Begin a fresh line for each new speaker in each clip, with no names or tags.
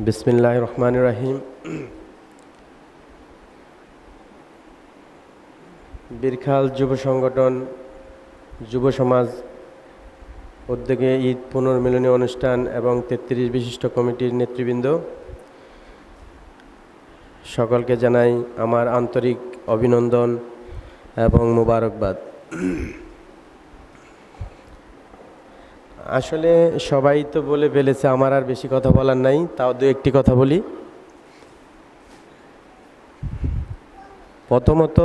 বিসমিল্লাহির রহমানির রহিম। বীরখাল যুব সংগঠন যুব সমাজ উদ্যোগে ঈদ পুনর্মিলনী অনুষ্ঠান এবং ৩৩ বিশিষ্ট কমিটির নেতৃবৃন্দ সকলকে জানাই আমার আন্তরিক অভিনন্দন এবং মোবারকবাদ। আসলে সবাই তো বলে ফেলেছে, আমার আর বেশি কথা বলার নাই, তাও দু একটি কথা বলি। প্রথমত,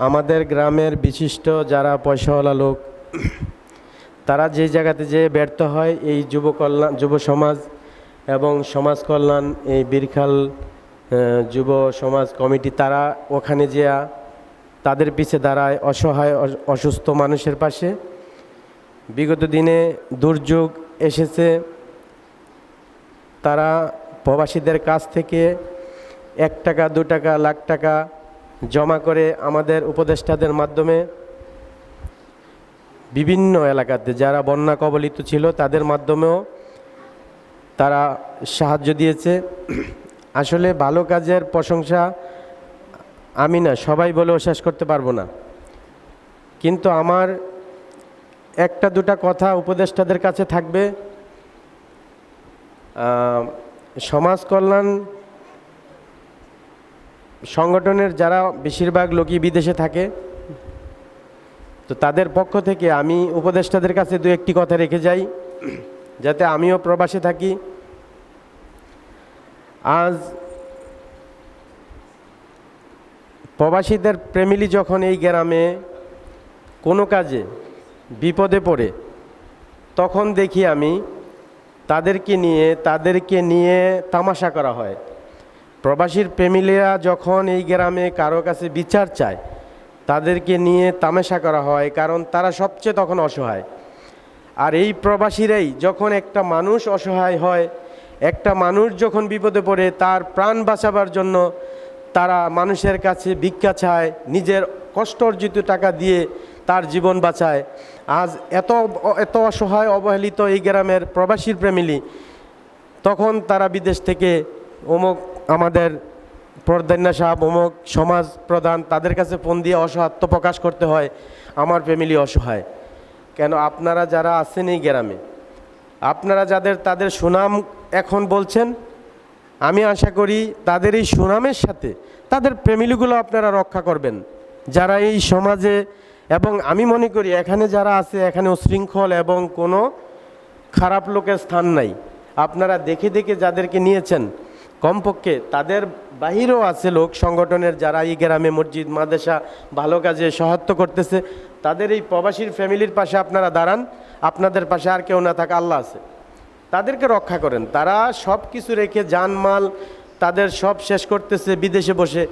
আমাদের গ্রামের বিশিষ্ট যারা পয়সাওয়ালা লোক, তারা যে জায়গাতে যে ব্যর্থ হয়, এই যুব সমাজ এবং সমাজ কল্যাণ, এই বীরখাল যুব সমাজ কমিটি, তারা ওখানে যেয়া তাদের পিছে দাঁড়ায়, অসহায় অসুস্থ মানুষের পাশে। বিগত দিনে দুর্যোগ এসেছে, তারা প্রবাসীদের কাছ থেকে 1 টাকা 2 টাকা লাখ টাকা জমা করে আমাদের উপদেষ্টাদের মাধ্যমে বিভিন্ন এলাকাতে যারা বন্যা কবলিত ছিল তাদের মাধ্যমেও তারা সাহায্য দিয়েছে। আসলে ভালো কাজের প্রশংসা আমি না, সবাই বলেও শেষ করতে পারবো না, কিন্তু আমার 1-2টা কথা উপদেষ্টাদের কাছে থাকবে। সমাজ কল্যাণ সংগঠনের যারা বেশিরভাগ লোকই বিদেশে থাকে, তো তাদের পক্ষ থেকে আমি উপদেষ্টাদের কাছে 2-1টি কথা রেখে যাই, যাতে আমিও প্রবাসে থাকি। আজ প্রবাসীদের ফ্যামিলি যখন এই গ্রামে কোনো কাজে বিপদে পড়ে, তখন দেখি আমি তাদেরকে নিয়ে তামাশা করা হয়। প্রবাসীর ফ্যামিলিরা যখন এই গ্রামে কারো কাছে বিচার চায়, তাদেরকে নিয়ে তামাশা করা হয়, কারণ তারা সবচেয়ে তখন অসহায়। আর এই প্রবাসীরাই যখন একটা মানুষ অসহায় হয়, একটা মানুষ যখন বিপদে পড়ে, তার প্রাণ বাঁচাবার জন্য তারা মানুষের কাছে ভিক্ষা চায়, নিজের কষ্ট অর্জিত টাকা দিয়ে তার জীবন বাঁচায়। আজ এত অসহায় অবহেলিত এই গ্রামের প্রবাসীর ফ্যামিলি, তখন তারা বিদেশ থেকে অমুক আমাদের পর্দান্না সাহেব, অমুক সমাজ প্রধান, তাদের কাছে ফোন দিয়ে অসহায়ত্ব প্রকাশ করতে হয়, আমার ফ্যামিলি অসহায়। কেন? আপনারা যারা আছেন এই গ্রামে, আপনারা তাদের সুনাম এখন বলছেন, আমি আশা করি তাদের এই সুনামের সাথে তাদের ফ্যামিলিগুলো আপনারা রক্ষা করবেন, যারা এই সমাজে। এবং আমি মনে করি এখানে যারা আছে, এখানে উশৃঙ্খল এবং কোনো খারাপ লোকের স্থান নাই। আপনারা দেখে দেখে যাদেরকে নিয়েছেন, কমপক্ষে তাদের বাহিরেও আছে লোক সংগঠনের, যারা এই গ্রামে মসজিদ মাদ্রাসা ভালো কাজে সহায়তা করতেছে। তাদের এই প্রবাসীর ফ্যামিলির পাশে আপনারা দাঁড়ান। আপনাদের পাশে আর কেউ না থাকা আল্লাহ আছে, তাদেরকে রক্ষা করেন। তারা সব কিছু রেখে জানমাল তাদের সব শেষ করতেছে বিদেশে বসে।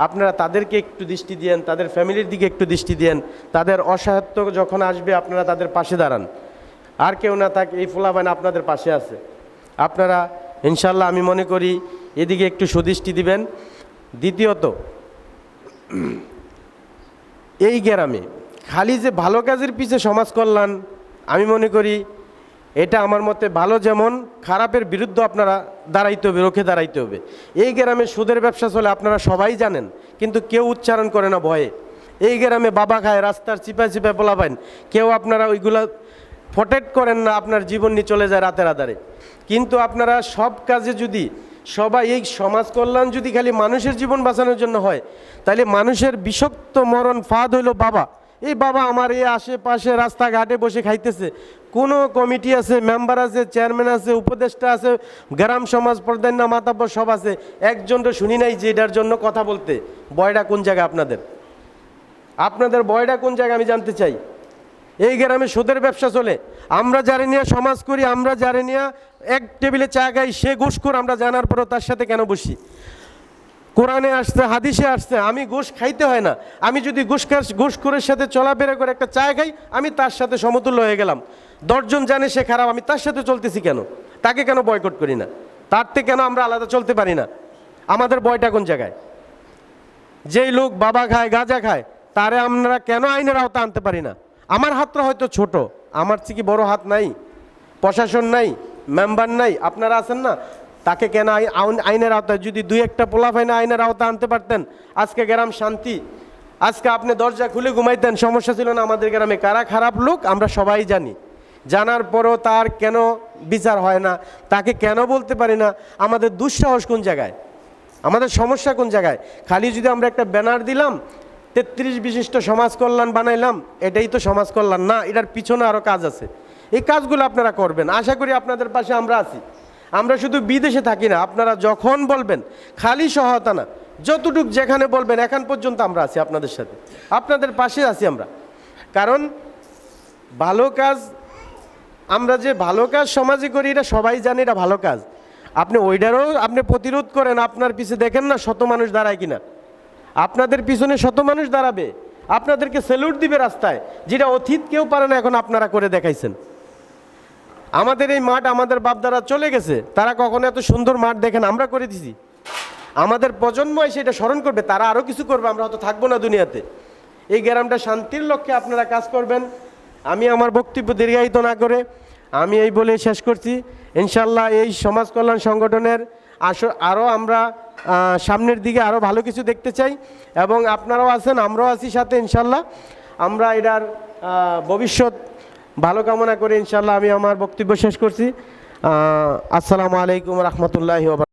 আপনারা তাদেরকে একটু দৃষ্টি দিয়েন, তাদের ফ্যামিলির দিকে একটু দৃষ্টি দিয়েন। তাদের অসহায়ত্ব যখন আসবে, আপনারা তাদের পাশে দাঁড়ান। আর কেউ না থাক, এই ফুলাবান আপনাদের পাশে আছে। আপনারা ইনশাল্লাহ আমি মনে করি এদিকে একটু সুদৃষ্টি দিবেন। দ্বিতীয়ত, এই গ্রামে খালি যে ভালো কাজের পিছে সমাজ কল্যাণ, আমি মনে করি এটা আমার মতে ভালো, যেমন খারাপের বিরুদ্ধে আপনারা দাঁড়াইতে হবে, রুখে দাঁড়াইতে হবে। এই গ্রামে সুদের ব্যবসা চলে, আপনারা সবাই জানেন, কিন্তু কেউ উচ্চারণ করে না ভয়ে। এই গ্রামে বাবা খায়, রাস্তার চিপায় চিপায় পোলাবেন, কেউ আপনারা ওইগুলা প্রটেক্ট করেন না, আপনার জীবন নিয়ে চলে যায় রাতের আধারে। কিন্তু আপনারা সব কাজে যদি সবাই, এই সমাজ কল্যাণ যদি খালি মানুষের জীবন বাঁচানোর জন্য হয়, তাহলে মানুষের বিষাক্ত মরণ ফাঁদ হইল বাবা। এই বাবা আমার এই আশেপাশে রাস্তাঘাটে বসে খাইতেছে, কোনো কমিটি আছে, মেম্বার আছে, চেয়ারম্যান আছে, উপদেষ্টা আছে, গ্রাম সমাজ প্রধান্য মাতাব্বর সব আছে, একজনটা শুনি নাই যে এটার জন্য কথা বলতে। বয়টা কোন জায়গায় আপনাদের বয়টা কোন জায়গায় আমি জানতে চাই। এই গ্রামে সুদের ব্যবসা চলে, আমরা যারে নিয়ে সমাজ করি, আমরা যারে নিয়ে এক টেবিলে চা খাই, সে ঘুষখোর। আমরা জানার পরও তার সাথে কেন বসি? কোরআনে আসছে, হাদিসে আসছে, আমি ঘুষ খাইতে হয় না। আমি যদি ঘুষখোরের সাথে চলাফেরা করে একটা চা খাই, আমি তার সাথে সমতুল্য হয়ে গেলাম। 10 জন জানে সে খারাপ, আমি তার সাথে চলতেছি কেন? তাকে কেন বয়কট করি না? তার থেকে কেন আমরা আলাদা চলতে পারি না? আমাদের বয়টা কোন জায়গায়? যেই লোক বাবা খায়, গাঁজা খায়, তারে আমরা কেন আইনের আওতা আনতে পারি না? আমার হাতটা হয়তো ছোট, আমার থেকে বড় হাত নাই, প্রশাসন নাই, মেম্বার নাই, আপনারা আছেন না, তাকে কেন আইনের আওতায়, যদি দুই একটা পোলাপাইনে আইনের আওতায় আনতে পারতেন, আজকে গ্রাম শান্তি, আজকে আপনি দরজা খুলে ঘুমাইতেন, সমস্যা ছিল না। আমাদের গ্রামে কারা খারাপ লোক আমরা সবাই জানি, জানার পরও তার কেন বিচার হয় না, তাকে কেন বলতে পারি না? আমাদের দুঃসাহস কোন জায়গায়, আমাদের সমস্যা কোন জায়গায়? খালি যদি আমরা একটা ব্যানার দিলাম 33 বিশিষ্ট সমাজ কল্যাণ বানাইলাম, এটাই তো সমাজ কল্যাণ না, এটার পিছনে আরও কাজ আছে। এই কাজগুলো আপনারা করবেন, আশা করি আপনাদের পাশে আমরা আছি। আমরা শুধু বিদেশে থাকি না, আপনারা যখন বলবেন, খালি সহায়তা না, যতটুক যেখানে বলবেন এখন পর্যন্ত আমরা আছি আপনাদের সাথে, আপনাদের পাশে আছি আমরা। কারণ ভালো কাজ, আমরা যে ভালো কাজ সমাজে করি এটা সবাই জানে, এটা ভালো কাজ। আপনি ওইটারও আপনি প্রতিরোধ করেন, আপনার পিছে দেখেন না শত মানুষ দাঁড়ায় কিনা, আপনাদের পিছনে শত মানুষ দাঁড়াবে, আপনাদেরকে স্যালুট দিবে রাস্তায়, যেটা অতীত কেউ পারে না, এখন আপনারা করে দেখাইছেন। আমাদের এই মাঠ আমাদের বাপদারা চলে গেছে, তারা কখনো এত সুন্দর মাঠ দেখেন, আমরা করে দিছি। আমাদের প্রজন্ম এসে এটা স্মরণ করবে, তারা আরও কিছু করবে, আমরা হয়তো থাকবো না দুনিয়াতে। এই গ্রামটা শান্তির লক্ষ্যে আপনারা কাজ করবেন। আমি আমার বক্তব্য দীর্ঘায়িত না করে আমি এই বলে শেষ করছি। ইনশাল্লাহ এই সমাজ কল্যাণ সংগঠনের আরও আমরা সামনের দিকে আরও ভালো কিছু দেখতে চাই, এবং আপনারাও আছেন, আমরাও আছি সাথে। ইনশাল্লাহ আমরা এটার ভবিষ্যৎ ভালো কামনা করে ইনশাল্লাহ আমি আমার বক্তব্য শেষ করছি। আসসালামু আলাইকুম রহমতুল্লাহি ওয়া বারাকাতুহু।